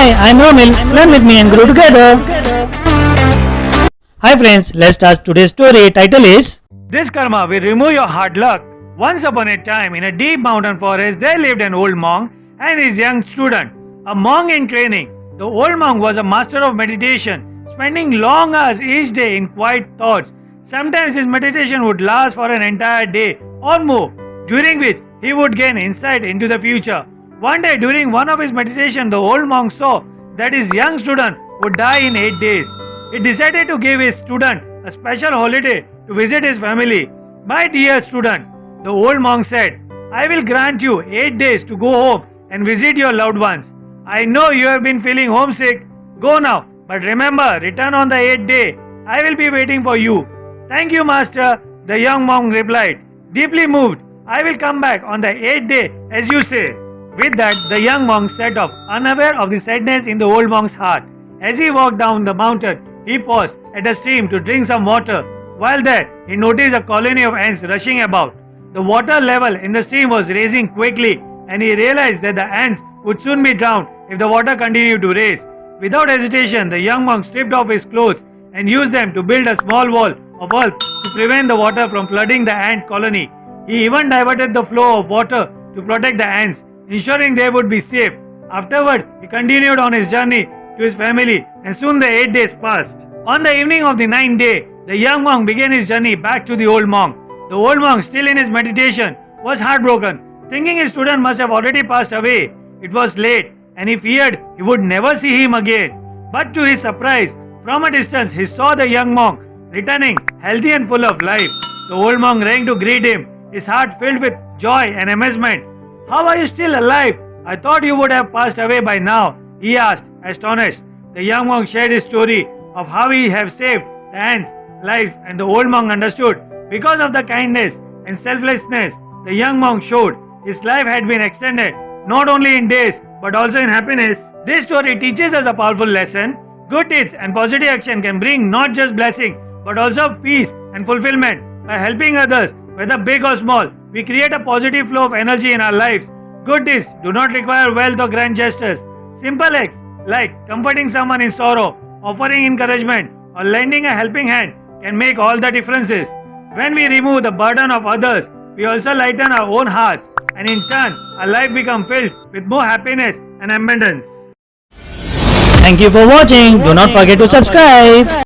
Hi, I'm Romil. Learn with me and grow together. Hi friends, let's start today's story. Title is This karma will remove your hard luck. Once upon a time, in a deep mountain forest, there lived an old monk and his young student, a monk in training. The old monk was a master of meditation, spending long hours each day in quiet thoughts. Sometimes his meditation would last for an entire day or more, during which he would gain insight into the future. One day, during one of his meditation, the old monk saw that his young student would die in 8 days. He decided to give his student a special holiday to visit his family. My dear student, the old monk said, I will grant you 8 days to go home and visit your loved ones. I know you have been feeling homesick. Go now, but remember, return on the 8th day. I will be waiting for you. Thank you, master, the young monk replied. Deeply moved, I will come back on the 8th day as you say. With that, the young monk set off, unaware of the sadness in the old monk's heart. As he walked down the mountain, he paused at a stream to drink some water. While there, he noticed a colony of ants rushing about. The water level in the stream was rising quickly, and he realized that the ants would soon be drowned if the water continued to rise. Without hesitation, the young monk stripped off his clothes and used them to build a small wall of earth to prevent the water from flooding the ant colony. He even diverted the flow of water to protect the ants, ensuring they would be safe. Afterward, he continued on his journey to his family, and soon the 8 days passed. On the evening of the 9th day, the young monk began his journey back to the old monk. The old monk, still in his meditation, was heartbroken, thinking his student must have already passed away. It was late, and he feared he would never see him again. But to his surprise, from a distance, he saw the young monk returning, healthy and full of life. The old monk ran to greet him, his heart filled with joy and amazement. How are you still alive? I thought you would have passed away by now, he asked, astonished. The young monk shared his story of how he had saved the ants' lives, and the old monk understood. Because of the kindness and selflessness the young monk showed, his life had been extended not only in days but also in happiness. This story teaches us a powerful lesson. Good deeds and positive action can bring not just blessing but also peace and fulfillment. By helping others, whether big or small, we create a positive flow of energy in our lives. Good deeds do not require wealth or grand gestures. Simple acts like comforting someone in sorrow, offering encouragement, or lending a helping hand can make all the differences. When we remove the burden of others, we also lighten our own hearts, and in turn, our life becomes filled with more happiness and abundance. Thank you for watching. Do not forget to subscribe.